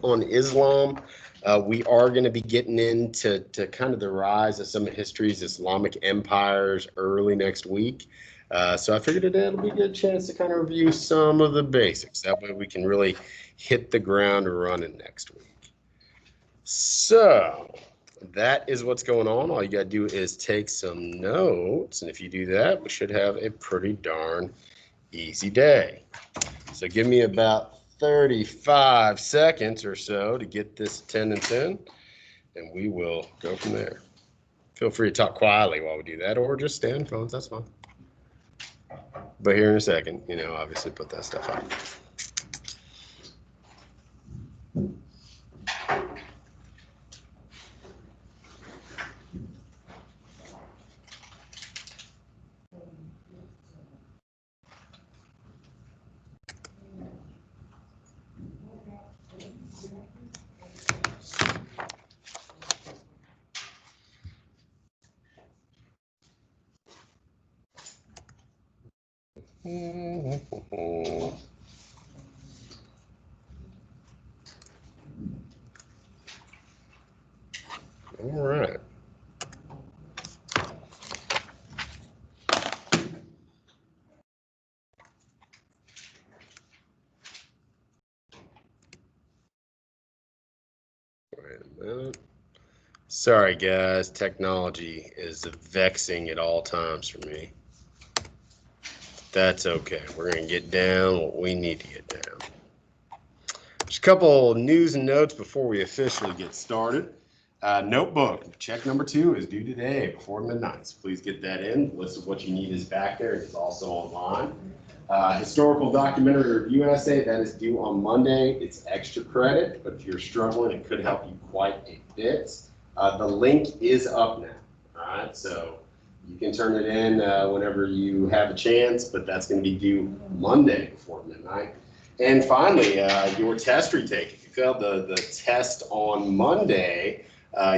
on Islam. We are going to be getting into kind of the rise of some of history's Islamic empires early next week. So I figured it'll be a good chance to kind of review some of the basics. That way we can really hit the ground running next week. So that is what's going on. All you got to do is take some notes. And if you do that, we should have a pretty darn easy day. So give me about 35 seconds or so to get this 10 and 10, and we will go from there. Feel free to talk quietly while we do that, or just stay on phones, that's fine. But here in a second, obviously put that stuff on. All right. Wait a minute. Sorry, guys. Technology is vexing at all times for me. That's okay. We're going to get down what we need to get down. Just a couple news and notes before we officially get started. Notebook, check number 2 is due today before midnight. So please get that in. The list of what you need is back there. It's also online. Historical documentary review essay, that is due on Monday. It's extra credit, but if you're struggling, it could help you quite a bit. The link is up now. All right, so you can turn it in whenever you have a chance, but that's going to be due Monday before midnight. And finally, your test retake. If you failed the test on Monday,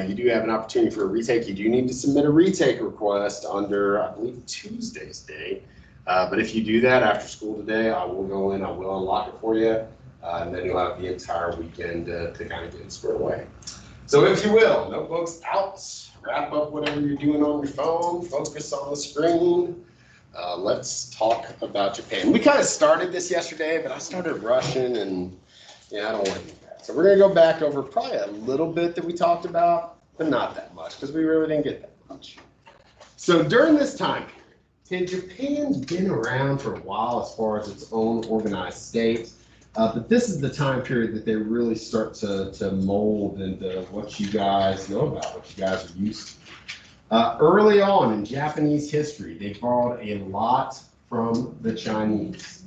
you do have an opportunity for a retake. You do need to submit a retake request under, I believe, Tuesday's date. But if you do that after school today, I will go in, I will unlock it for you, and then you'll have the entire weekend to kind of get it squared away. So if you will, notebooks out, wrap up whatever you're doing on your phone, focus on the screen. Let's talk about Japan. We kind of started this yesterday, but I started rushing, and I don't want to do that. So we're going to go back over probably a little bit that we talked about, but not that much, because we really didn't get that much. So during this time period, Japan's been around for a while as far as its own organized state, but this is the time period that they really start to mold into what you guys know about, what you guys are used to. Early on in Japanese history, they borrowed a lot from the Chinese.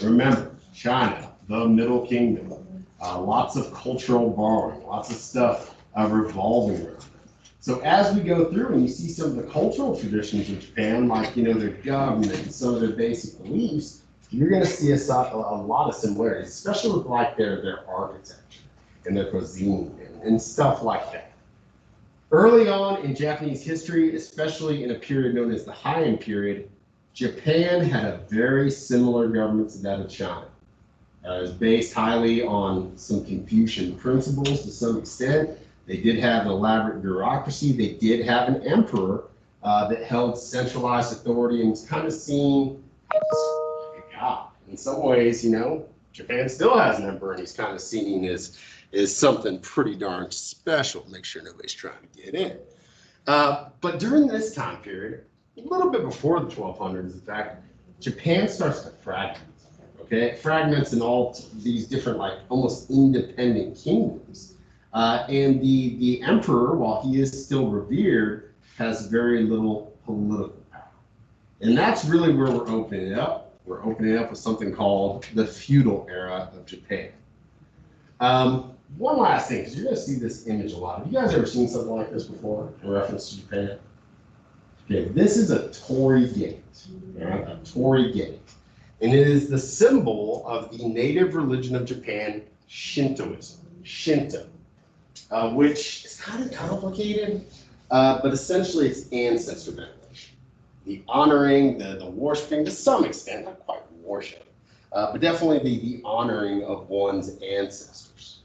Remember, China, the Middle Kingdom, lots of cultural borrowing, lots of stuff revolving around. So as we go through and you see some of the cultural traditions of Japan, like their government and some of their basic beliefs, you're going to see a lot of similarities, especially with like their architecture and their cuisine and stuff like that. Early on in Japanese history, especially in a period known as the Heian period, Japan had a very similar government to that of China. It was based highly on some Confucian principles to some extent. They did have an elaborate bureaucracy. They did have an emperor that held centralized authority and was kind of seen as a god. In some ways, Japan still has an emperor, and he's kind of seen as something pretty darn special. Make sure nobody's trying to get in. But during this time period, a little bit before the 1200s, in fact, Japan starts to fragment. Okay, it fragments in all these different, like almost independent kingdoms. And the emperor, while he is still revered, has very little political power. And that's really where we're opening it up. We're opening it up with something called the feudal era of Japan. One last thing, because you're going to see this image a lot. Have you guys ever seen something like this before in reference to Japan? Okay, this is a torii gate, right? A torii gate. And it is the symbol of the native religion of Japan, Shintoism, Shinto, which is kind of complicated, but essentially it's ancestor veneration. The honoring, the worshiping, to some extent, not quite worship, but definitely the honoring of one's ancestors.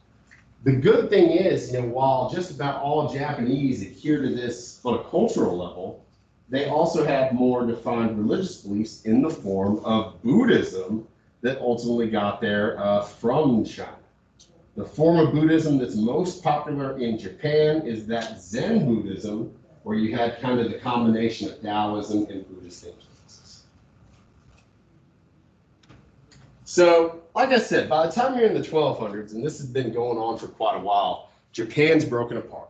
The good thing is, while just about all Japanese adhere to this on a cultural level, they also have more defined religious beliefs in the form of Buddhism that ultimately got there from China. The form of Buddhism that's most popular in Japan is that Zen Buddhism, where you had kind of the combination of Taoism and Buddhist influences. So, like I said, by the time you're in the 1200s, and this has been going on for quite a while, Japan's broken apart.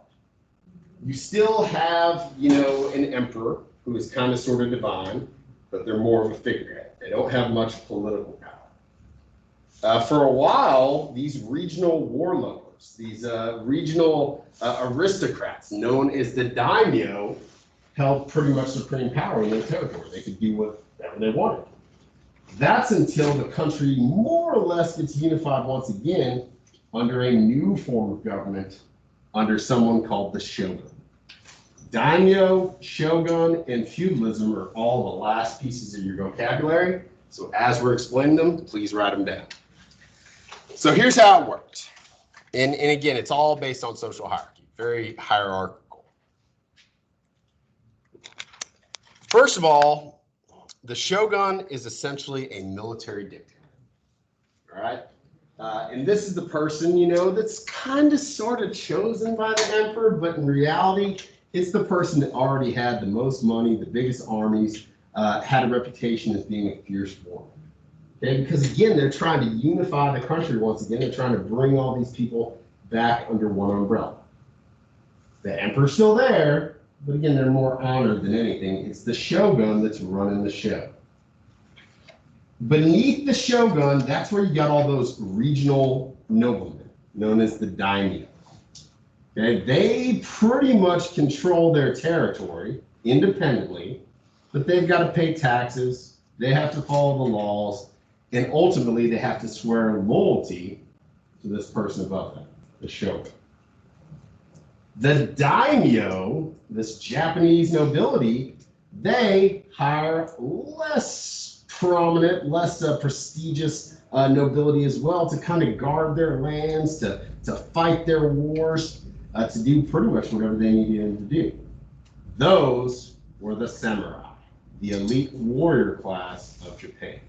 You still have, an emperor who is kind of sort of divine, but they're more of a figurehead. They don't have much political power. For a while, these regional warlords, these regional aristocrats known as the daimyo, held pretty much supreme power in their territory. They could do whatever they wanted. That's until the country more or less gets unified once again under a new form of government under someone called the shogun. Daimyo, shogun, and feudalism are all the last pieces of your vocabulary. So as we're explaining them, please write them down. So here's how it worked. And again, it's all based on social hierarchy, very hierarchical. First of all, the shogun is essentially a military dictator. All right? And this is the person, that's kind of sort of chosen by the emperor, but in reality, it's the person that already had the most money, the biggest armies, had a reputation as being a fierce warrior. Okay, because again, they're trying to unify the country once again. They're trying to bring all these people back under one umbrella. The emperor's still there, but again, they're more honored than anything. It's the shogun that's running the show. Beneath the shogun, that's where you got all those regional noblemen, known as the daimyo. Okay, they pretty much control their territory independently, but they've got to pay taxes, they have to follow the laws, and ultimately they have to swear loyalty to this person above them, the shogun. The daimyo, this Japanese nobility, they hire less prominent, less prestigious nobility as well to kind of guard their lands, to fight their wars, to do pretty much whatever they needed them to do. Those were the samurai, the elite warrior class of Japan.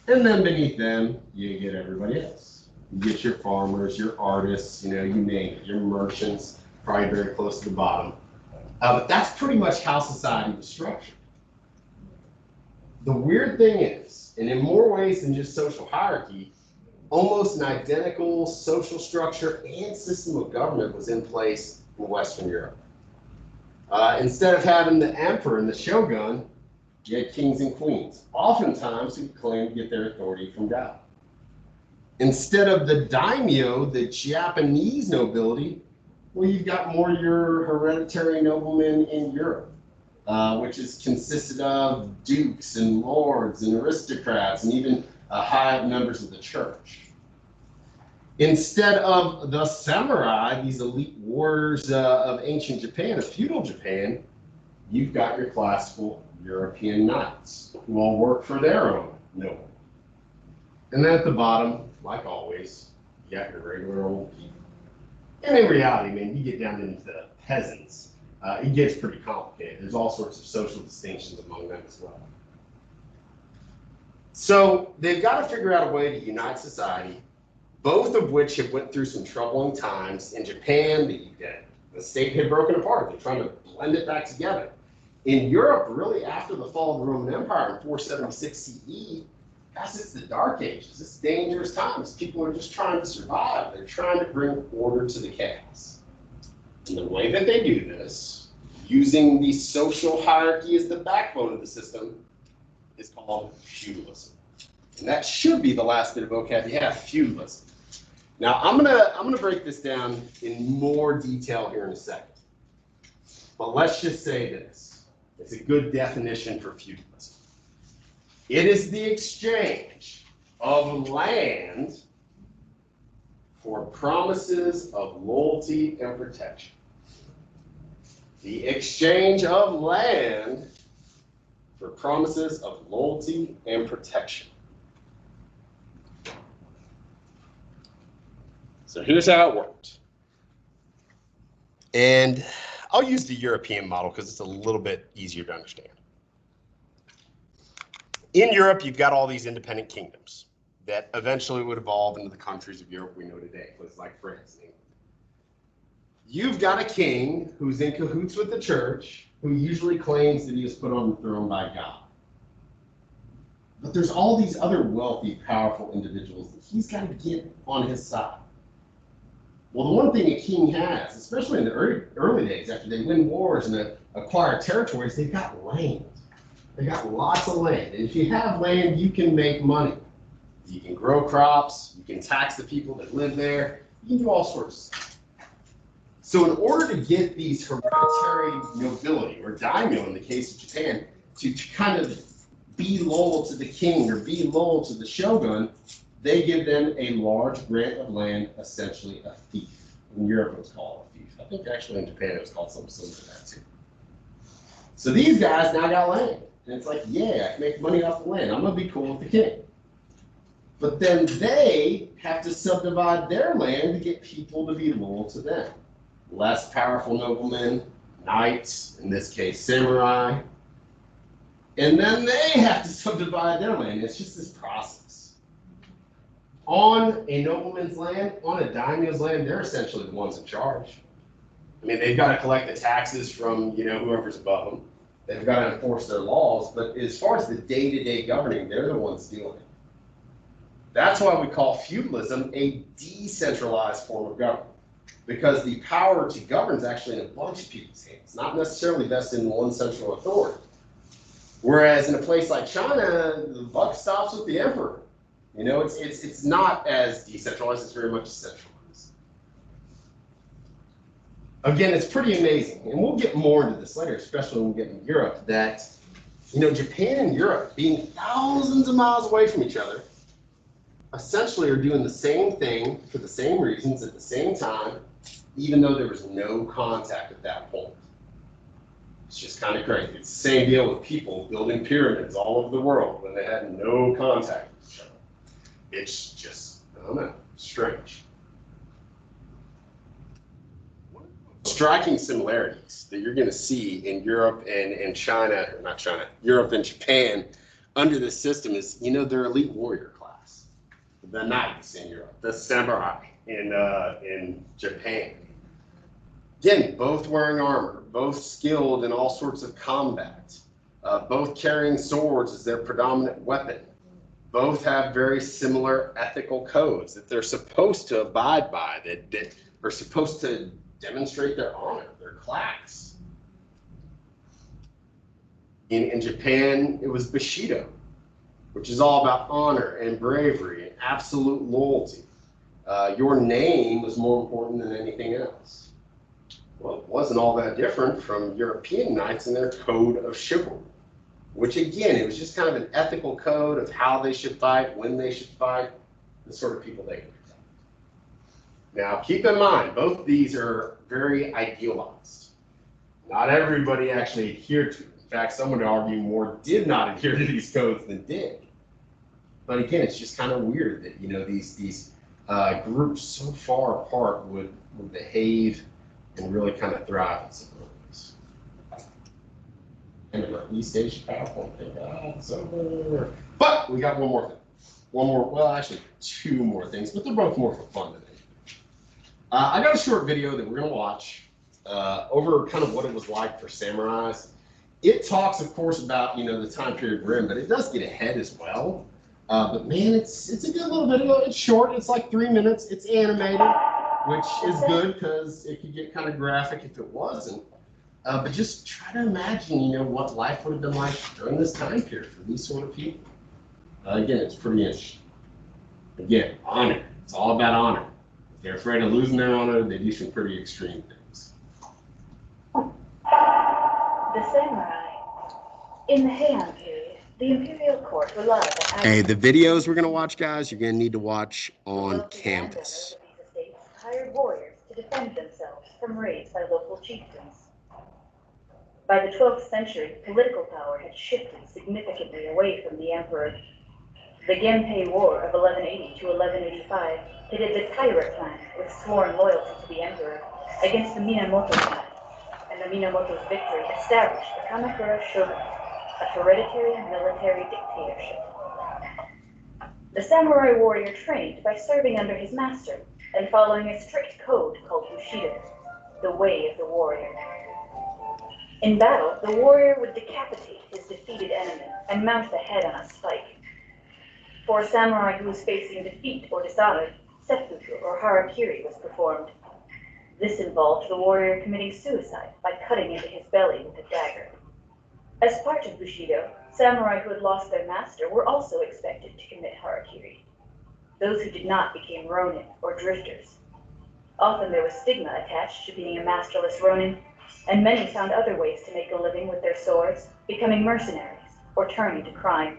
And then beneath them, you get everybody else. You get your farmers, your artists, you name it, your merchants, probably very close to the bottom. But that's pretty much how society was structured. The weird thing is, and in more ways than just social hierarchy, almost an identical social structure and system of government was in place in Western Europe. Instead of having the emperor and the shogun, you had kings and queens, oftentimes who claimed to get their authority from God. Instead of the daimyo, the Japanese nobility, well, you've got more your hereditary noblemen in Europe, which is consisted of dukes and lords and aristocrats and even high up members of the church. Instead of the samurai, these elite warriors of ancient Japan, of feudal Japan, you've got your classical European knights who all work for their own noble. And then at the bottom, like always, you got your regular old people. And in reality, man, you get down into the peasants, it gets pretty complicated. There's all sorts of social distinctions among them as well. So they've got to figure out a way to unite society, both of which have went through some troubling times. In Japan, the state had broken apart. They're trying to blend it back together. In Europe, really after the fall of the Roman Empire in 476 CE, guys, it's the Dark Ages. It's dangerous times. People are just trying to survive. They're trying to bring order to the chaos. And the way that they do this, using the social hierarchy as the backbone of the system, is called feudalism. And that should be the last bit of vocab you have, feudalism. Now, I'm gonna break this down in more detail here in a second. But let's just say this. It's a good definition for feudalism. It is the exchange of land for promises of loyalty and protection. The exchange of land for promises of loyalty and protection. So here's how it worked. And I'll use the European model because it's a little bit easier to understand. In Europe, you've got all these independent kingdoms that eventually would evolve into the countries of Europe we know today, places like France and England. You've got a king who's in cahoots with the church, who usually claims that he was put on the throne by God. But there's all these other wealthy, powerful individuals that he's got to get on his side. Well, the one thing a king has, especially in the early days after they win wars and acquire territories, they've got land. They got lots of land. And if you have land, you can make money. You can grow crops. You can tax the people that live there. You can do all sorts of stuff. So in order to get these hereditary nobility, or daimyo in the case of Japan, to kind of be loyal to the king or be loyal to the shogun, they give them a large grant of land, essentially a fief. In Europe, it was called a fief. I think actually in Japan, it was called something similar to that too. So these guys now got land. And it's like, yeah, I can make money off the land. I'm going to be cool with the king. But then they have to subdivide their land to get people to be loyal to them. Less powerful noblemen, knights, in this case, samurai. And then they have to subdivide their land. It's just this process. On a nobleman's land, on a daimyo's land, they're essentially the ones in charge. I mean, they've got to collect the taxes from, whoever's above them. They've got to enforce their laws, but as far as the day-to-day governing, they're the ones doing it. That's why we call feudalism a decentralized form of government, because the power to govern is actually in a bunch of people's hands, not necessarily vested in one central authority. Whereas in a place like China, the buck stops with the emperor. It's not as decentralized, it's very much centralized. Again, it's pretty amazing, and we'll get more into this later, especially when we get into Europe, that, Japan and Europe, being thousands of miles away from each other, essentially are doing the same thing for the same reasons at the same time, even though there was no contact at that point. It's just kind of crazy. It's the same deal with people building pyramids all over the world when they had no contact with each other. It's just, I don't know, strange. Striking similarities that you're going to see in Europe and China, or not China, Europe and Japan under this system is, their elite warrior class. The knights in Europe, the samurai in Japan. Again, both wearing armor, both skilled in all sorts of combat, both carrying swords as their predominant weapon. Both have very similar ethical codes that they're supposed to abide by, that are supposed to demonstrate their honor, their class. In Japan, it was Bushido, which is all about honor and bravery and absolute loyalty. Your name was more important than anything else. Well, it wasn't all that different from European knights and their code of chivalry, which again, it was just kind of an ethical code of how they should fight, when they should fight, the sort of people they could. Now, keep in mind, both of these are very idealized. Not everybody actually adhered to it. In fact, some would argue more did not adhere to these codes than did. But again, it's just kind of weird that, these groups so far apart would behave and really kind of thrive in similar ways. And the East Asia PowerPoint thing, it's over. But we got one more thing. Actually, two more things, but they're both more for fun today. I got a short video that we're going to watch over kind of what it was like for samurais. It talks, of course, about, the time period we're in, but it does get ahead as well. But man, it's a good little video. It's short. It's like 3 minutes. It's animated, which is good because it could get kind of graphic if it wasn't. But just try to imagine, what life would have been like during this time period for these sort of people. Again, it's pretty interesting. Again, honor. It's all about honor. They're afraid of losing their honor, they do some pretty extreme things. The samurai. In the Heian period, the imperial court relied on... Hey, the videos we're going to watch, guys, you're going to need to watch on campus. These estates hired warriors to defend themselves from raids by local chieftains. By the 12th century, political power had shifted significantly away from the emperor. The Genpei War of 1180 to 1185 pitted the Taira clan, with sworn loyalty to the emperor, against the Minamoto clan, and the Minamoto's victory established the Kamakura Shogunate, a hereditary military dictatorship. The samurai warrior trained by serving under his master and following a strict code called Bushido, the way of the warrior. In battle, the warrior would decapitate his defeated enemy and mount the head on a spike. For a samurai who was facing defeat or dishonor, seppuku or harakiri was performed. This involved the warrior committing suicide by cutting into his belly with a dagger. As part of Bushido, samurai who had lost their master were also expected to commit harakiri. Those who did not became ronin or drifters. Often there was stigma attached to being a masterless ronin, and many found other ways to make a living with their swords, becoming mercenaries or turning to crime.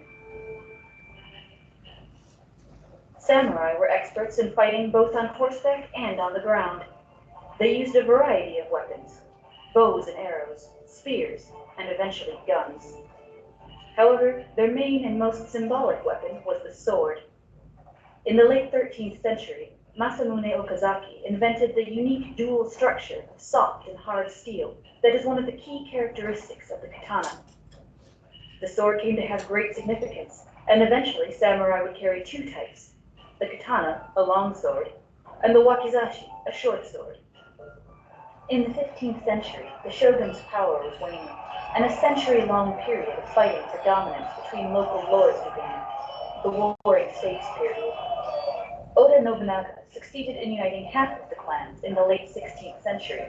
Samurai were experts in fighting both on horseback and on the ground. They used a variety of weapons, bows and arrows, spears, and eventually guns. However, their main and most symbolic weapon was the sword. In the late 13th century, Masamune Okazaki invented the unique dual structure of soft and hard steel that is one of the key characteristics of the katana. The sword came to have great significance, and eventually samurai would carry two types, the katana, a long sword, and the wakizashi, a short sword. In the 15th century, the shogun's power was waning, and a century-long period of fighting for dominance between local lords began, the Warring States period. Oda Nobunaga succeeded in uniting half of the clans in the late 16th century,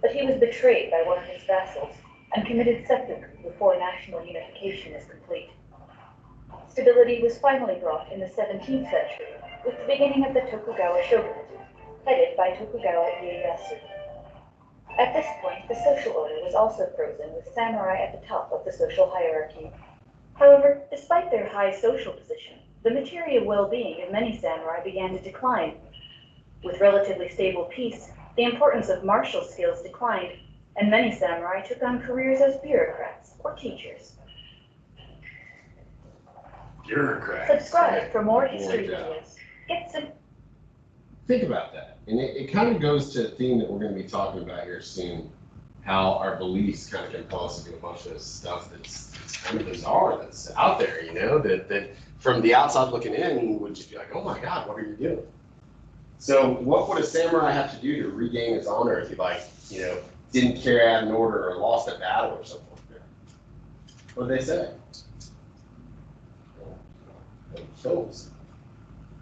but he was betrayed by one of his vassals and committed seppuku before national unification is complete. Stability was finally brought in the 17th century with the beginning of the Tokugawa shogunate, headed by Tokugawa Ieyasu. At this point, the social order was also frozen, with samurai at the top of the social hierarchy. However, despite their high social position, the material well-being of many samurai began to decline. With relatively stable peace, the importance of martial skills declined, and many samurai took on careers as bureaucrats or teachers. Bureaucrats. Subscribe for more history videos. Get some. Think about that. And it kind of goes to a theme that we're going to be talking about here soon, how our beliefs kind of compel us to do a bunch of stuff that's kind of bizarre, that's out there, that from the outside looking in would just be like, oh my God, what are you doing? So what would a samurai have to do to regain his honor if he didn't carry out an order or lost a battle or something like that? What do they say? Kills.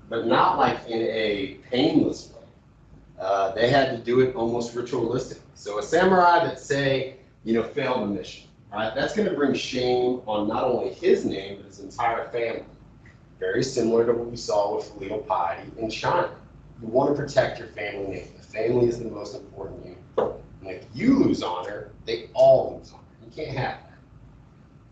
But not like in a painless way. They had to do it almost ritualistically. So a samurai that failed a mission, right? That's going to bring shame on not only his name, but his entire family. Very similar to what we saw with filial piety in China. You want to protect your family name. The family is the most important unit. And if you lose honor, they all lose honor. You can't have that.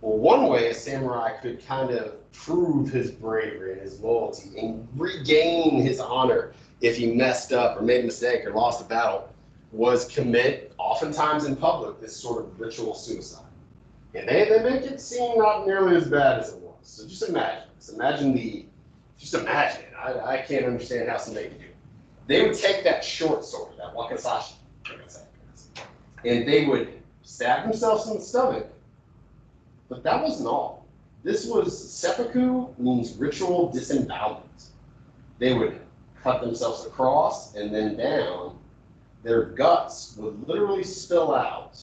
Well, one way a samurai could kind of prove his bravery and his loyalty and regain his honor if he messed up or made a mistake or lost a battle was commit, oftentimes in public, this sort of ritual suicide. And they make it seem not nearly as bad as it was. So just imagine this. Imagine it. I can't understand how somebody could do it. They would take that short sword, that wakizashi, and they would stab themselves in the stomach. But that wasn't all. This was seppuku, means ritual disembowelment. They would cut themselves across and then down. Their guts would literally spill out.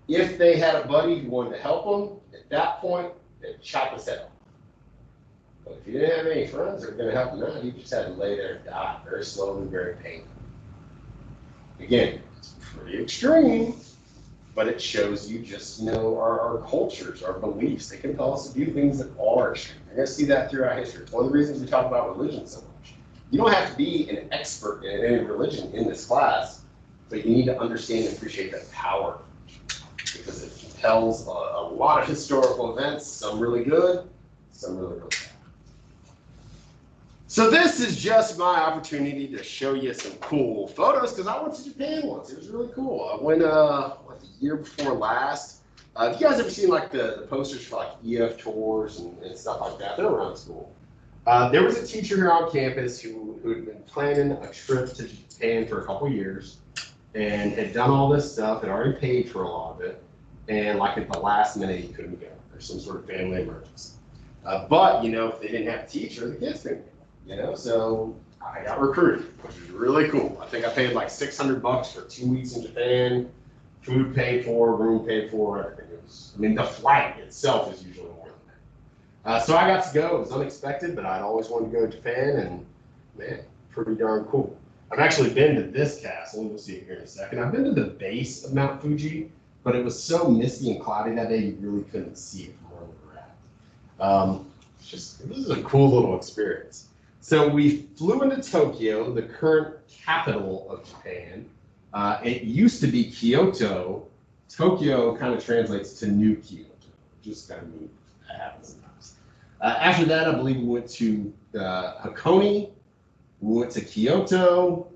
If they had a buddy who wanted to help them, at that point, they'd chop his head off. But if you didn't have any friends that were going to help him out, you just had to lay there and die very slowly, very painfully. Again, it's pretty extreme. But it shows you just, our cultures, our beliefs. They compel us to do things that are extreme. You're going to see that throughout history. It's one of the reasons we talk about religion so much. You don't have to be an expert in any religion in this class, but you need to understand and appreciate that power, because it compels a lot of historical events, some really good, some really, really bad. So this is just my opportunity to show you some cool photos, because I went to Japan once. It was really cool. I went the year before last. Have you guys ever seen like the posters for like EF tours and stuff like that? They're around school. There was a teacher here on campus who had been planning a trip to Japan for a couple years and had done all this stuff, had already paid for a lot of it, and like at the last minute he couldn't go. There's some sort of family emergency. But, you know, if they didn't have a teacher, the kids couldn't go, you know, so I got recruited, which was really cool. I think I paid like $600 for 2 weeks in Japan, food paid for, room paid for, everything. It was, I mean, the flight itself is usually more than that. So I got to go. It was unexpected, but I'd always wanted to go to Japan, and man, pretty darn cool. I've actually been to this castle, and we'll see it here in a second. I've been to the base of Mount Fuji, but it was so misty and cloudy that day you really couldn't see it from where we were at. This is a cool little experience. So we flew into Tokyo, the current capital of Japan. It used to be Kyoto. Tokyo kind of translates to New Kyoto, just kind of neat. That happens sometimes. After that, I believe we went to Hakone. We went to Kyoto.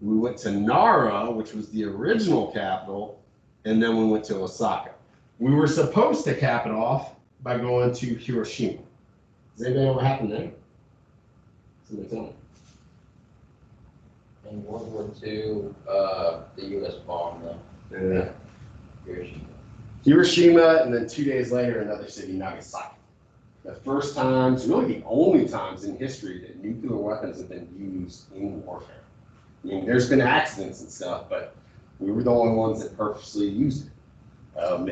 We went to Nara, which was the original capital, and then we went to Osaka. We were supposed to cap it off by going to Hiroshima. Does anybody know what happened there? Somebody tell me. In World War II, the U.S. bombed them. Yeah. Hiroshima. Hiroshima, and then 2 days later, another city, Nagasaki. The first times, really the only times in history that nuclear weapons have been used in warfare. I mean, there's been accidents and stuff, but we were the only ones that purposely used it.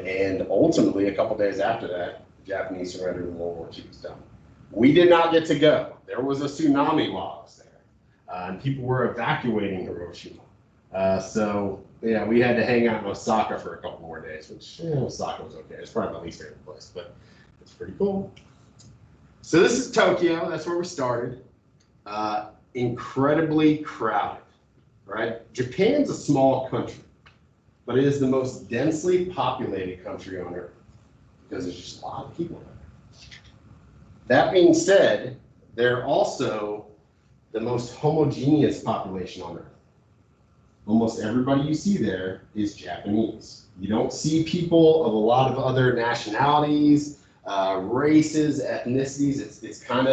And ultimately, a couple days after that, the Japanese surrendered and World War II was done. We did not get to go. There was a tsunami while I was there, and people were evacuating Hiroshima. So yeah, we had to hang out in Osaka for a couple more days, which Osaka was okay. It's probably my least favorite place, but it's pretty cool. So this is Tokyo. That's where we started. Incredibly crowded, right? Japan's a small country, but it is the most densely populated country on earth because there's just a lot of people there. That being said, they're also the most homogeneous population on earth. Almost everybody you see there is Japanese. You don't see people of a lot of other nationalities, races, ethnicities. It's kind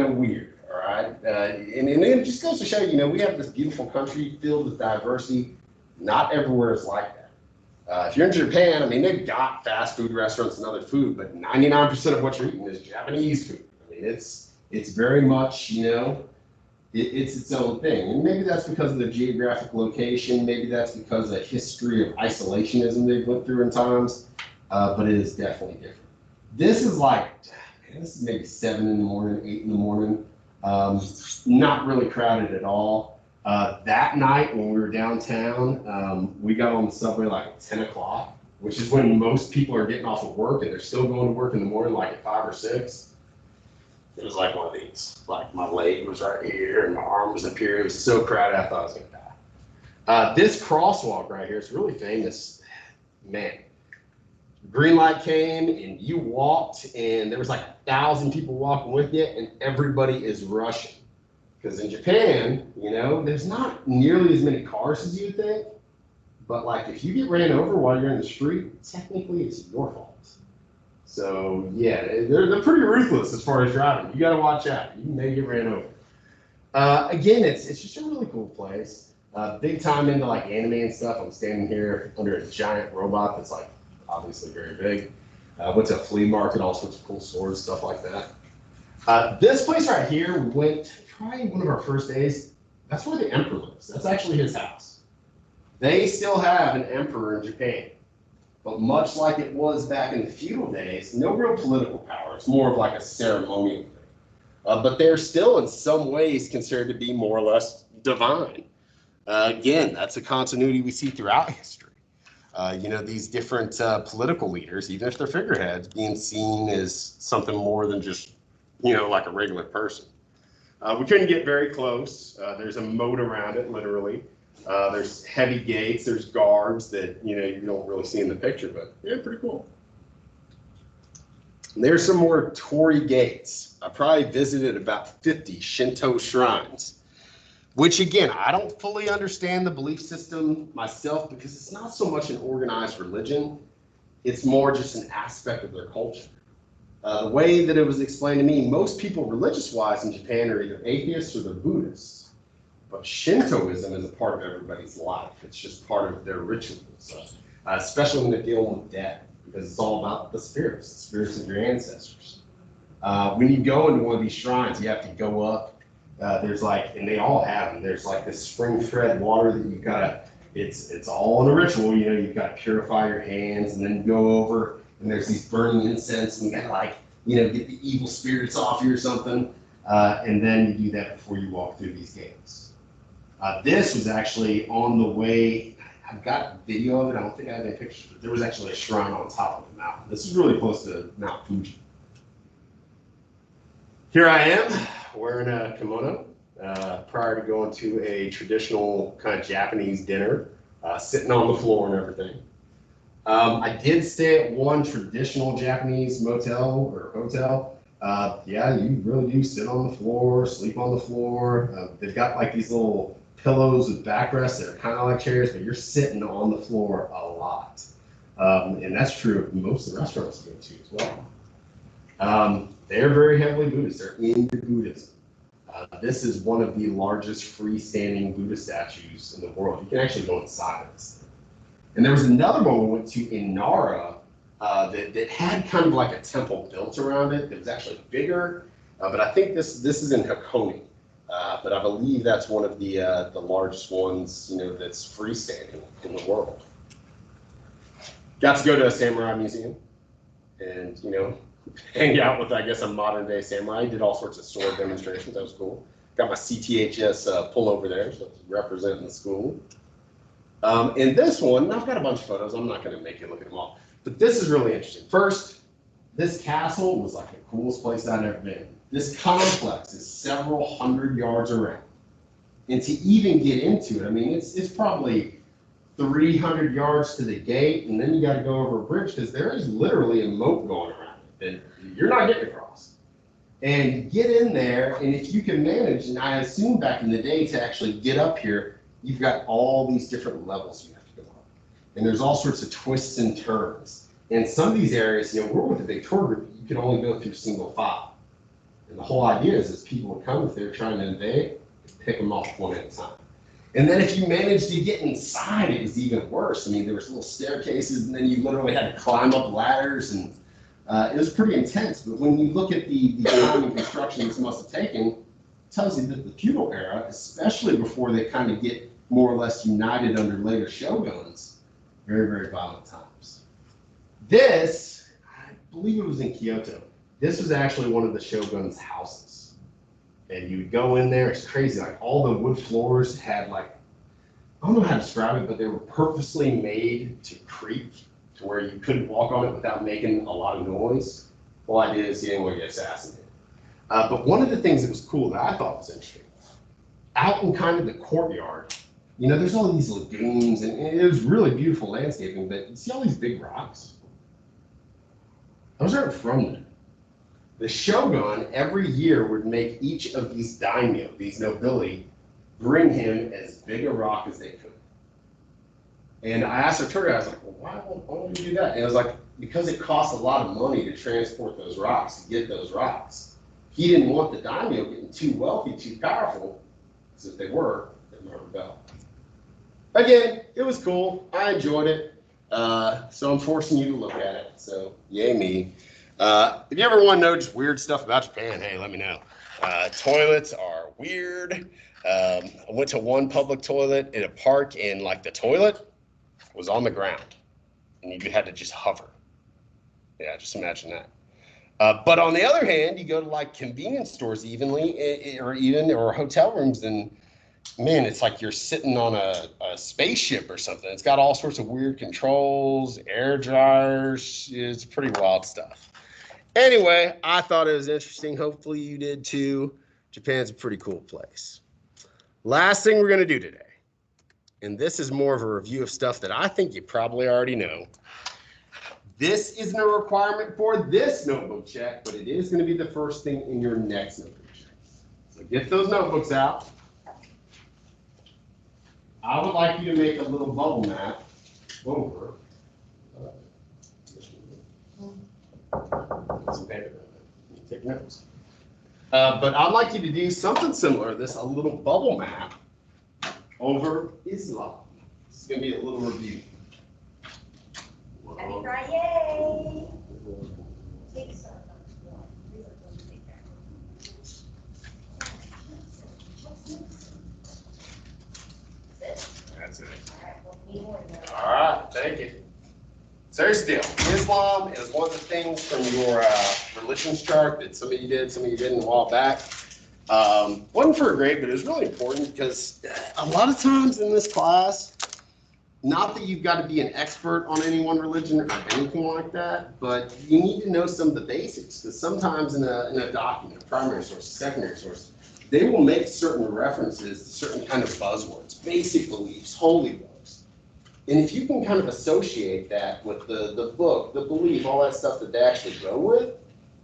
of weird, all right? And it just goes to show, you know, we have this beautiful country filled with diversity. Not everywhere is like that. If you're in Japan, I mean, they've got fast food restaurants and other food, but 99% of what you're eating is Japanese food. I mean, it's very much, you know, it's its own thing. And maybe that's because of the geographic location. Maybe that's because of the history of isolationism they've went through in times, but it is definitely different. This is like, man, this is maybe 7 in the morning, 8 in the morning. Not really crowded at all. That night when we were downtown, we got on the subway like at 10 o'clock, which is when most people are getting off of work and they're still going to work in the morning, like at 5 or 6. It was like one of these. Like my leg was right here and my arm was up here. It was so crowded I thought I was going to die. This crosswalk right here is really famous. Man, green light came and you walked and there was like 1,000 people walking with you and everybody is rushing. Because in Japan, you know, there's not nearly as many cars as you'd think. But like if you get ran over while you're in the street, technically it's your fault. So yeah, they're pretty ruthless as far as driving. You got to watch out. You may get ran over. Again, it's just a really cool place. Big time into like anime and stuff. I'm standing here under a giant robot that's like obviously very big. Went to a flea market, all sorts of cool stores, stuff like that. This place right here, we went probably one of our first days. That's where the emperor lives. That's actually his house. They still have an emperor in Japan. But much like it was back in the feudal days, no real political power. It's more of like a ceremonial thing. But they're still in some ways considered to be more or less divine. Again, that's a continuity we see throughout history. You know, these different political leaders, even if they're figureheads, being seen as something more than just, you know, like a regular person. We couldn't get very close. There's a moat around it, literally. There's heavy gates, there's guards that, you know, you don't really see in the picture, but yeah, pretty cool. And there's some more torii gates. I probably visited about 50 Shinto shrines, which again, I don't fully understand the belief system myself because it's not so much an organized religion It's more just an aspect of their culture. The way that it was explained to me, most people religious-wise in Japan are either atheists or they're Buddhists. But Shintoism is a part of everybody's life. It's just part of their rituals, especially when they're dealing with death, because it's all about the spirits of your ancestors. When you go into one of these shrines, you have to go up. There's like, and they all have them. There's like this spring-fed water that you've got to. It's all in a ritual. You know, you've got to purify your hands, and then you go over, and there's these burning incense, and you got to like, you know, get the evil spirits off you or something, and then you do that before you walk through these gates. This was actually on the way. I've got video of it. I don't think I have any pictures, but there was actually a shrine on top of the mountain. This is really close to Mount Fuji. Here I am wearing a kimono prior to going to a traditional kind of Japanese dinner, sitting on the floor and everything. I did stay at one traditional Japanese motel or hotel. Yeah, you really do sit on the floor, sleep on the floor. They've got like these little pillows with backrests that are kind of like chairs, but you're sitting on the floor a lot. And that's true of most of the restaurants you go to as well. They're very heavily Buddhist. They're into Buddhism. This is one of the largest freestanding Buddha statues in the world. You can actually go inside of this. And there was another one we went to in Nara that had kind of like a temple built around it that was actually bigger. But I think this is in Hakone. But I believe that's one of the largest ones, you know, that's freestanding in the world. Got to go to a samurai museum and, you know, hang out with, I guess, a modern day samurai. Did all sorts of sword demonstrations. That was cool. Got my CTHS pullover there, so representing the school. And this one, I've got a bunch of photos. I'm not going to make you look at them all. But this is really interesting. First, this castle was like the coolest place I'd ever been. This complex is several hundred yards around. And to even get into it, I mean, it's probably 300 yards to the gate, and then you got to go over a bridge because there is literally a moat going around it that you're not getting across. And get in there, and if you can manage, and I assume back in the day to actually get up here, you've got all these different levels you have to go up. And there's all sorts of twists and turns. And some of these areas, you know, we're with a big tour group, you can only go through single file. And the whole idea is people would come if they're trying to invade, pick them off one at a time. And then if you managed to get inside, it was even worse. I mean, there was little staircases, and then you literally had to climb up ladders, and it was pretty intense. But when you look at the time and construction this must have taken, it tells you that the feudal era, especially before they kind of get more or less united under later shoguns, very, very violent times. This, I believe it was in Kyoto. This was actually one of the shogun's houses. And you would go in there, it's crazy, like all the wood floors had like, I don't know how to describe it, but they were purposely made to creak to where you couldn't walk on it without making a lot of noise. The whole idea is you didn't want to get assassinated. But one of the things that was cool that I thought was interesting, out in kind of the courtyard, you know, there's all these lagoons, and it was really beautiful landscaping, but you see all these big rocks? Those aren't from there. The shogun every year would make each of these daimyo, these nobility, bring him as big a rock as they could. And I asked our tour guide, I was like, well, why would you do that? And it was like, because it costs a lot of money to transport those rocks, to get those rocks. He didn't want the daimyo getting too wealthy, too powerful, because if they were, they might rebel. Again, it was cool. I enjoyed it. So I'm forcing you to look at it. So yay me. If you ever want to know just weird stuff about Japan, hey, let me know. Toilets are weird. I went to one public toilet in a park, and like the toilet was on the ground, and you had to just hover. Yeah, just imagine that. But on the other hand, you go to like convenience stores or hotel rooms, and man, it's like you're sitting on a spaceship or something. It's got all sorts of weird controls, air dryers. It's pretty wild stuff. Anyway, I thought it was interesting. Hopefully you did too. Japan's a pretty cool place. Last thing we're going to do today, and this is more of a review of stuff that I think you probably already know. This isn't a requirement for this notebook check, but it is going to be the first thing in your next notebook check. So get those notebooks out. I would like you to make a little bubble map over. Some paper. You take notes. But I'd like you to do something similar to this, a little bubble map over Islam. This is going to be a little review. Happy Friday! Take some. That's it. All All right, thank you. So here's the deal. Islam is one of the things from your religions chart that some of you did, some of you didn't a while back. Wasn't for a grade, but it was really important because a lot of times in this class, not that you've got to be an expert on any one religion or anything like that, but you need to know some of the basics because sometimes in a document, a primary source, secondary source, they will make certain references to certain kind of buzzwords, basic beliefs, holy books. And if you can kind of associate that with the book, the belief, all that stuff that they actually go with,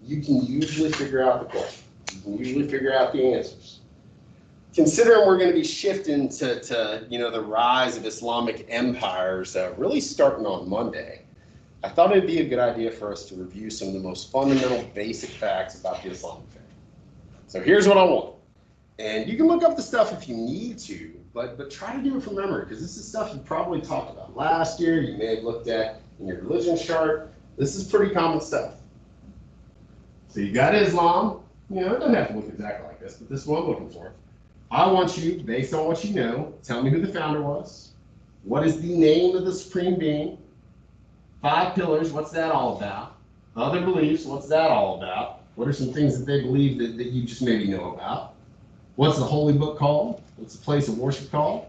you can usually figure out the question. You can usually figure out the answers. Considering we're going to be shifting to the rise of Islamic empires really starting on Monday, I thought it'd be a good idea for us to review some of the most fundamental basic facts about the Islamic faith. So here's what I want. And you can look up the stuff if you need to, but try to do it from memory because this is stuff you probably talked about last year, you may have looked at in your religion chart. This is pretty common stuff. So you got Islam. It doesn't have to look exactly like this, but this is what I'm looking for. I want you, based on what you know, tell me who the founder was. What is the name of the supreme being? 5 pillars, what's that all about? Other beliefs, what's that all about? What are some things that they believe that you just maybe know about? What's the holy book called? What's the place of worship called?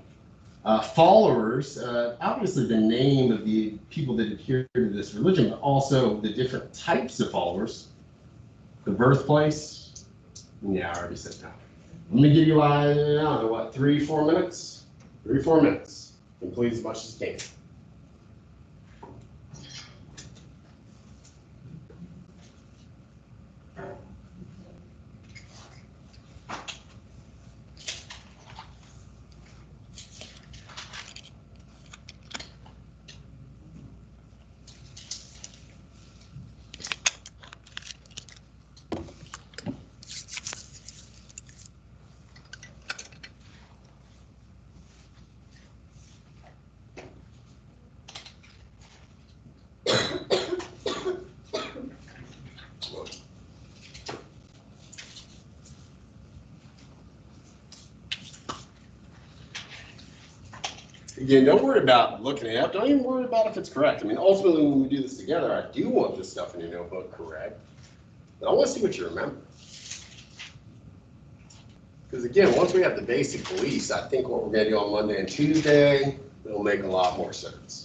Followers, obviously the name of the people that adhere to this religion, but also the different types of followers. The birthplace. Yeah, I already said that. I'm gonna give you, 3-4 minutes? 3-4 minutes. Complete as much as you can. Again, don't worry about looking it up. Don't even worry about if it's correct. I mean, ultimately, when we do this together, I do want this stuff in your notebook correct. But I want to see what you remember. Because again, once we have the basic beliefs, I think what we're going to do on Monday and Tuesday, it'll make a lot more sense.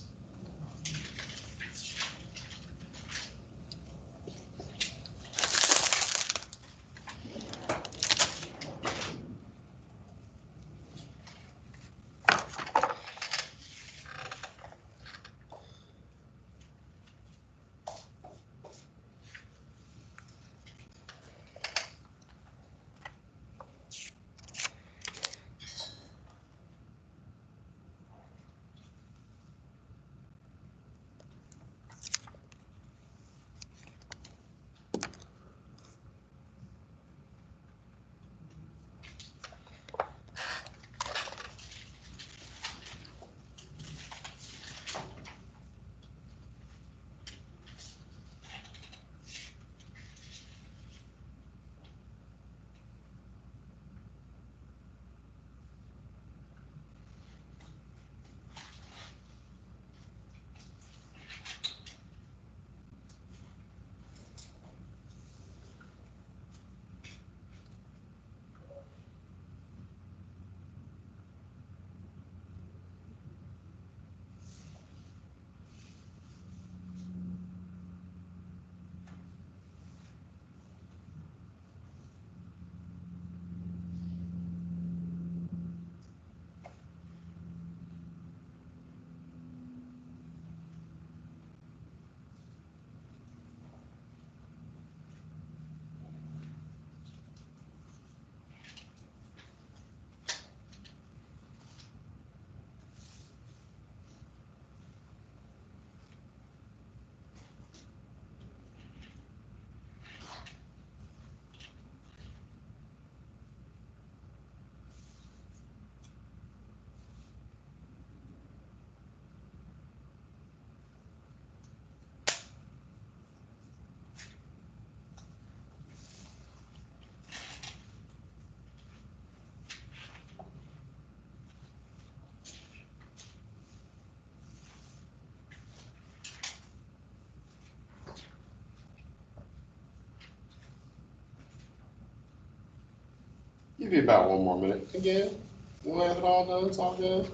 give you about 1 more minute. Again, you want to have it all done, it's all good.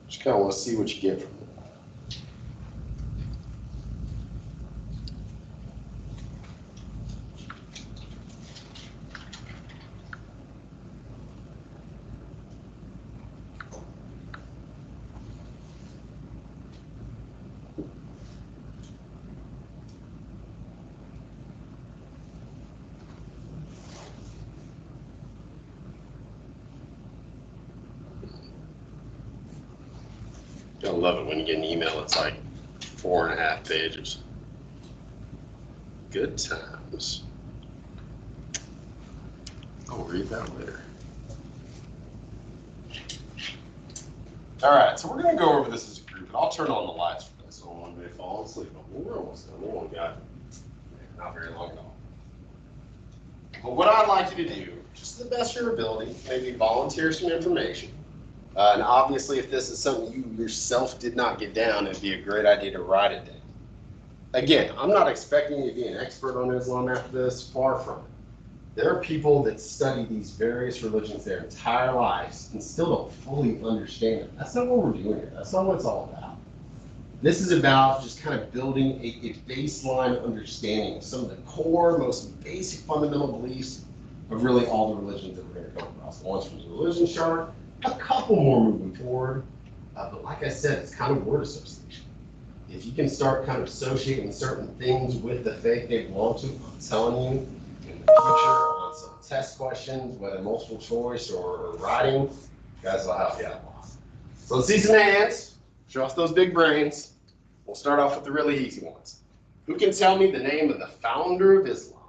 Just kind of want to see what you get from it. I love it when you get an email that's like 4.5 pages. Good times. I'll read that later. All right, so we're going to go over this as a group, and I'll turn on the lights for this so one may fall asleep. We're almost done. We only got not very long at all. But what I'd like you to do, just to the best of your ability, maybe volunteer some information. And obviously, if this is something you yourself did not get down, it'd be a great idea to write it down. Again, I'm not expecting you to be an expert on Islam after this, far from it. There are people that study these various religions their entire lives and still don't fully understand them. That's not what we're doing here. That's not what it's all about. This is about just kind of building a baseline understanding of some of the core, most basic fundamental beliefs of really all the religions that we're going to come across. The ones from the religion chart, a couple more moving forward, but like I said, it's kind of word association. If you can start kind of associating certain things with the faith they belong to, I'm telling you, in the future on some test questions, whether multiple choice or writing, you guys will help you out a lot. So let's see some hands. Show us those big brains. We'll start off with the really easy ones. Who can tell me the name of the founder of Islam?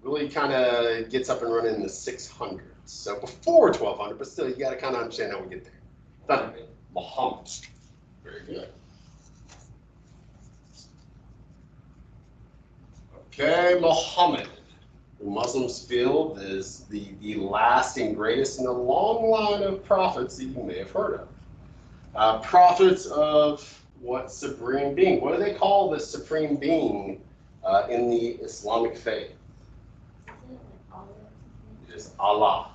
Really kind of gets up and running in the 600s. So before 1200, but still, you got to kind of understand how we get there. Thunder, Muhammad. Very good. Okay, Muhammad, who Muslims feel is the last and greatest in a long line of prophets that you may have heard of. Prophets of what supreme being? What do they call the supreme being in the Islamic faith? It is Allah.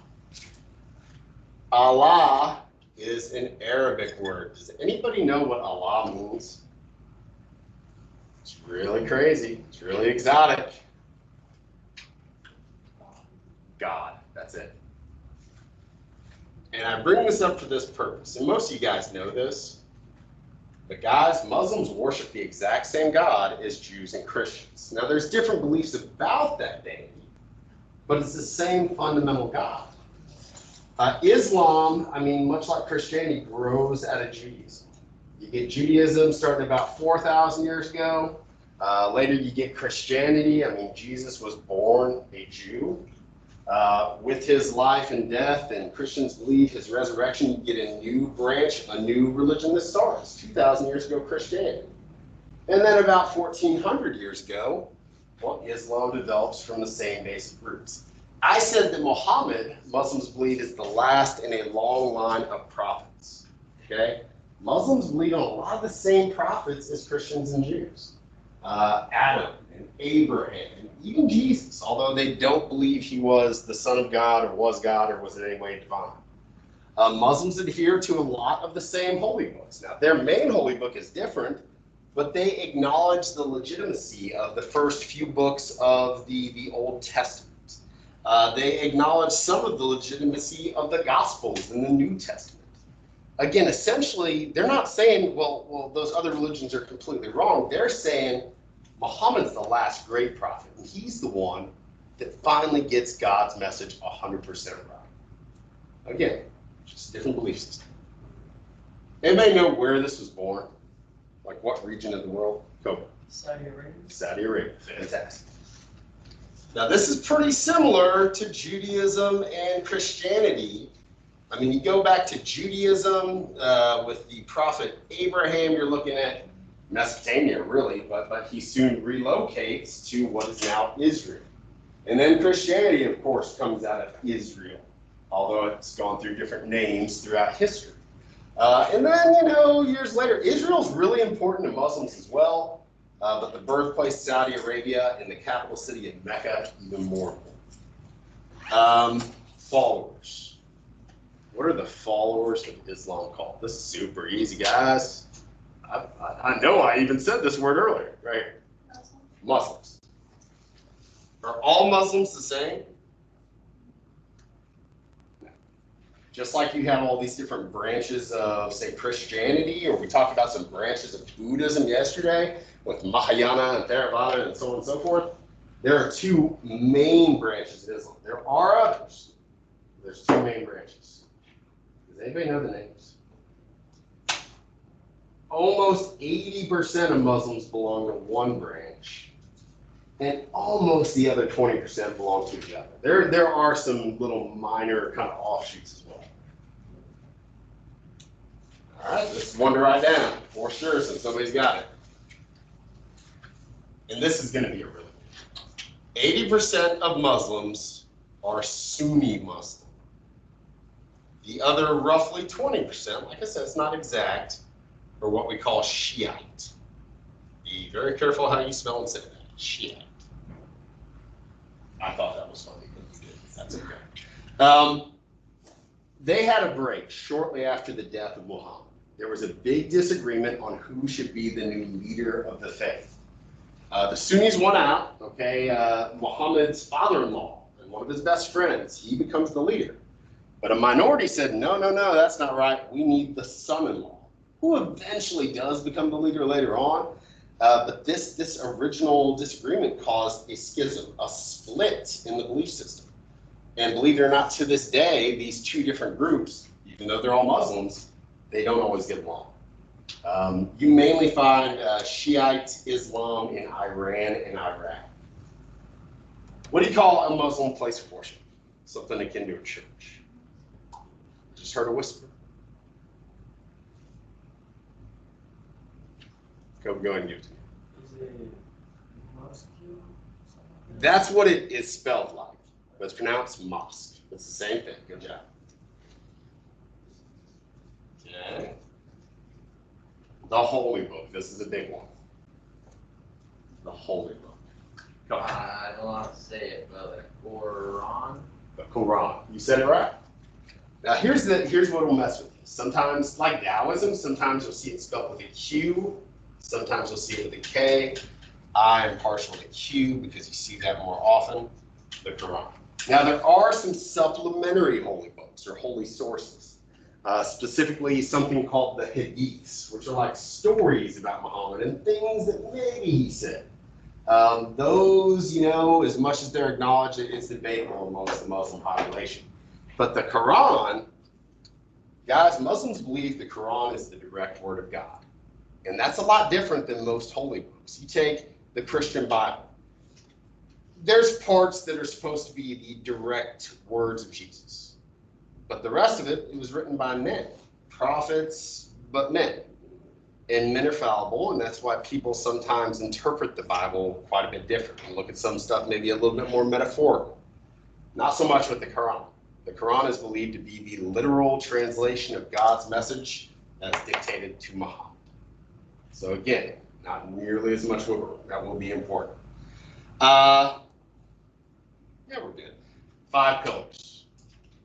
Allah is an Arabic word. Does anybody know what Allah means? It's really crazy. It's really exotic. God, that's it. And I bring this up for this purpose, and most of you guys know this, but guys, Muslims worship the exact same God as Jews and Christians. Now, there's different beliefs about that deity, but it's the same fundamental God. Islam, I mean, much like Christianity, grows out of Judaism. You get Judaism starting about 4,000 years ago. Later, you get Christianity. I mean, Jesus was born a Jew. With his life and death, and Christians believe his resurrection, you get a new branch, a new religion that starts. 2,000 years ago, Christianity. And then about 1,400 years ago, well, Islam develops from the same basic roots. I said that Muhammad, Muslims believe, is the last in a long line of prophets. Okay? Muslims believe in a lot of the same prophets as Christians and Jews. Adam and Abraham and even Jesus, although they don't believe he was the son of God or was in any way divine. Muslims adhere to a lot of the same holy books. Now, their main holy book is different, but they acknowledge the legitimacy of the first few books of the Old Testament. They acknowledge some of the legitimacy of the Gospels in the New Testament. Again, essentially, they're not saying, well, those other religions are completely wrong. They're saying Muhammad's the last great prophet, and he's the one that finally gets God's message 100% right. Again, just a different belief system. Anybody know where this was born? Like what region of the world? Go. Saudi Arabia. Saudi Arabia. Fantastic. Now, this is pretty similar to Judaism and Christianity. I mean, you go back to Judaism with the prophet Abraham, you're looking at Mesopotamia, really, but he soon relocates to what is now Israel. And then Christianity, of course, comes out of Israel, although it's gone through different names throughout history. And then, years later, Israel's really important to Muslims as well, but the birthplace, Saudi Arabia, and the capital city of Mecca, even more important. followers. What are the followers of Islam called? This is super easy, guys. I know I even said this word earlier, right? Muslims. Are all Muslims the same? No. Just like you have all these different branches of, say, Christianity, or we talked about some branches of Buddhism yesterday with Mahayana and Theravada and so on and so forth. There are two main branches of Islam. There are others. There's two main branches. Does anybody know the names? Almost 80% of Muslims belong to one branch, and almost the other 20% belong to the other. There are some little minor kind of offshoots as well. All right, this is one to write down for sure since somebody's got it. And this is going to be a really 80% of Muslims are Sunni Muslim. The other roughly 20%, like I said, it's not exact, are what we call Shiite. Be very careful how you spell and say that. Shiite. I thought that was funny, but you did. That's okay. They had a break shortly after the death of Muhammad. There was a big disagreement on who should be the new leader of the faith. The Sunnis won out, okay? Muhammad's father-in-law and one of his best friends, he becomes the leader. But a minority said, no, that's not right. We need the son-in-law, who eventually does become the leader later on. But this original disagreement caused a schism, a split in the belief system. And believe it or not, to this day, these two different groups, even though they're all Muslims, they don't always get along. You mainly find Shiite Islam in Iran and Iraq. What do you call a Muslim place of worship? Something akin to a church. Just heard a whisper. Go ahead and give it to me. Is it mosque? That's what it is spelled like, but it's pronounced mosque. It's the same thing. Good job. Okay. The Holy Book. This is a big one. The Holy Book. Come on. I don't want to say it, but the Quran. The Quran. You said it right. Now here's what will mess with you. Sometimes, like Taoism, sometimes you'll see it spelled with a Q. Sometimes you'll see it with a K. I am partial to Q because you see that more often. The Quran. Now there are some supplementary holy books or holy sources. Specifically something called the Hadiths, which are like stories about Muhammad and things that maybe he said. Those, as much as they're acknowledged, it's debatable amongst the Muslim population. But the Quran, guys, Muslims believe the Quran is the direct word of God. And that's a lot different than most holy books. You take the Christian Bible. There's parts that are supposed to be the direct words of Jesus. But the rest of it was written by men, prophets, but men. And men are fallible, and that's why people sometimes interpret the Bible quite a bit differently. Look at some stuff maybe a little bit more metaphorical. Not so much with the Quran. The Quran is believed to be the literal translation of God's message as dictated to Muhammad. So again, not nearly as much wiggle room. That will be important. Yeah, we're good. 5 pillars.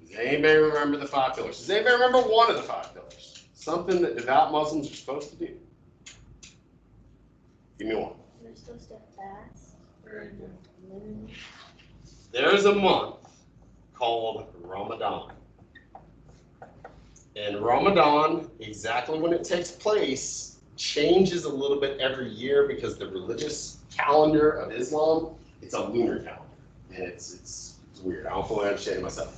Does anybody remember the 5 pillars? Does anybody remember one of the 5 pillars? Something that devout Muslims are supposed to do. Give me one. You're supposed to fast. Very good. There's a month called Ramadan. And Ramadan, exactly when it takes place, changes a little bit every year because the religious calendar of Islam, it's a lunar calendar. And it's weird. I don't fully understand it myself.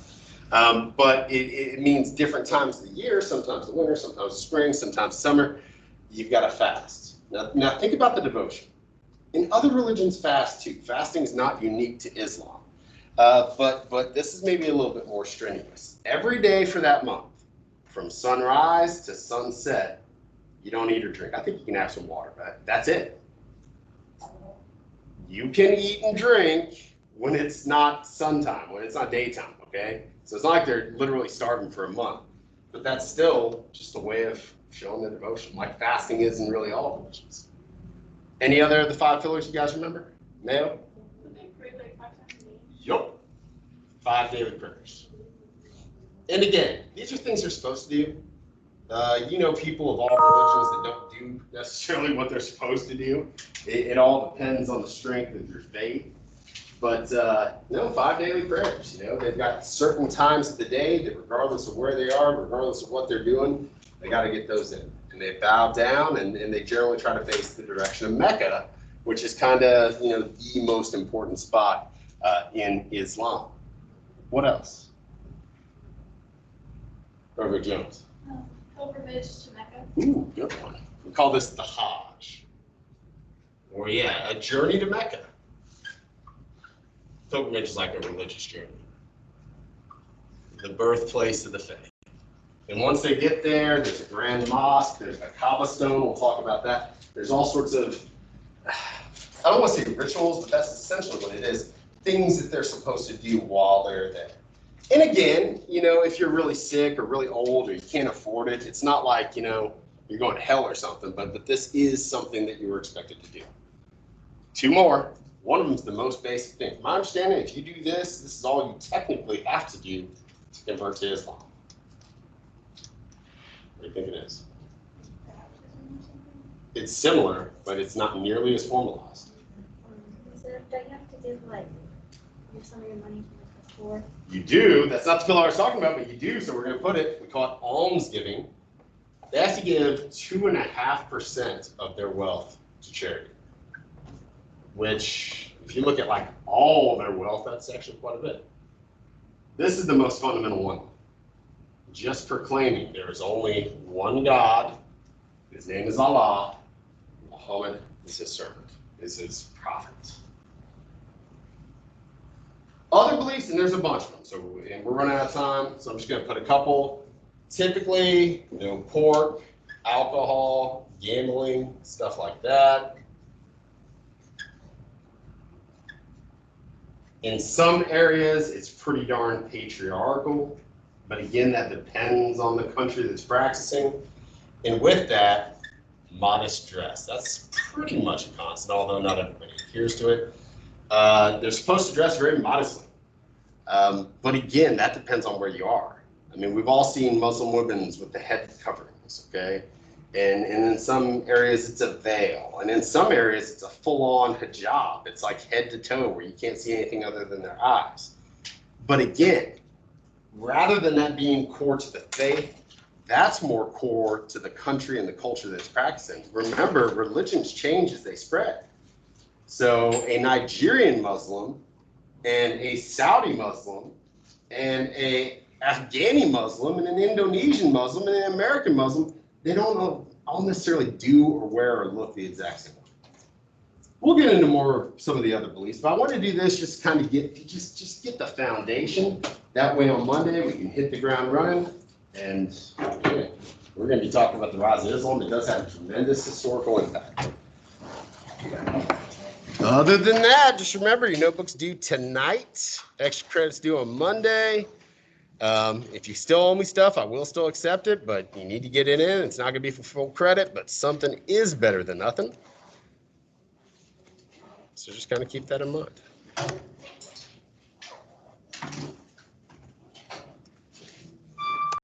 But it means different times of the year, sometimes the winter, sometimes the spring, sometimes summer. You've got to fast. Now think about the devotion. In other religions fast too. Fasting is not unique to Islam. But this is maybe a little bit more strenuous. Every day for that month, from sunrise to sunset, you don't eat or drink. I think you can have some water, but that's it. You can eat and drink when it's not sun time, when it's not daytime, okay? So it's not like they're literally starving for a month, but that's still just a way of showing the devotion, like fasting is in really all religions. Any other of the 5 pillars you guys remember? Mayo? Yup. 5 daily prayers. And again, these are things they're supposed to do. You know, people of all religions that don't do necessarily what they're supposed to do. It all depends on the strength of your faith. But no, 5 daily prayers. You know, they've got certain times of the day that, regardless of where they are, regardless of what they're doing, they got to get those in. And they bow down, and they generally try to face the direction of Mecca, which is kind of, you know, the most important spot in Islam. What else? Reverend Jones. Pilgrimage to Mecca. Ooh, good one. We call this the Hajj. Or yeah, a journey to Mecca. Pilgrimage is like a religious journey. The birthplace of the faith. And once they get there, there's a grand mosque, there's a Kaaba stone, we'll talk about that. There's all sorts of, I don't want to say rituals, but that's essentially what it is. Things that they're supposed to do while they're there. And again, you know, if you're really sick or really old or you can't afford it, it's not like, you know, you're going to hell or something, but this is something that you were expected to do. 2 more. One of them is the most basic thing. From my understanding, if you do this, this is all you technically have to do to convert to Islam. What do you think it is? It's similar, but it's not nearly as formalized. Don't you have to give like some of your money to the poor? You do. That's not the pillar I was talking about, but you do. So we're going to put it. We call it almsgiving. They have to give 2.5% of their wealth to charity. Which, if you look at like all of their wealth, that's actually quite a bit. This is the most fundamental one. Just proclaiming there is only one God. His name is Allah. Muhammad is his servant, is his prophet. Other beliefs, and there's a bunch of them, so and we're running out of time, so I'm just going to put a couple. Typically, no pork, alcohol, gambling, stuff like that. In some areas, it's pretty darn patriarchal, but again, that depends on the country that's practicing. And with that, modest dress. That's pretty much a constant, although not everybody adheres to it. They're supposed to dress very modestly. But again, that depends on where you are. I mean, we've all seen Muslim women with the head coverings, okay? And in some areas, it's a veil. And in some areas, it's a full-on hijab. It's like head to toe where you can't see anything other than their eyes. But again, rather than that being core to the faith, that's more core to the country and the culture that's practicing. Remember, religions change as they spread. So a Nigerian Muslim and a Saudi Muslim and a Afghani Muslim and an Indonesian Muslim and an American Muslim, they don't all necessarily do or wear or look the exact same way. We'll get into more some of the other beliefs, but I want to do this just kind of get just get the foundation. That way on Monday we can hit the ground running, and we're going to be talking about the rise of Islam. It does have a tremendous historical impact. Other than that, just remember your notebook's due tonight. Extra credits due on Monday. If you still owe me stuff, I will still accept it, but you need to get it in. It's not going to be for full credit, but something is better than nothing. So just kind of keep that in mind.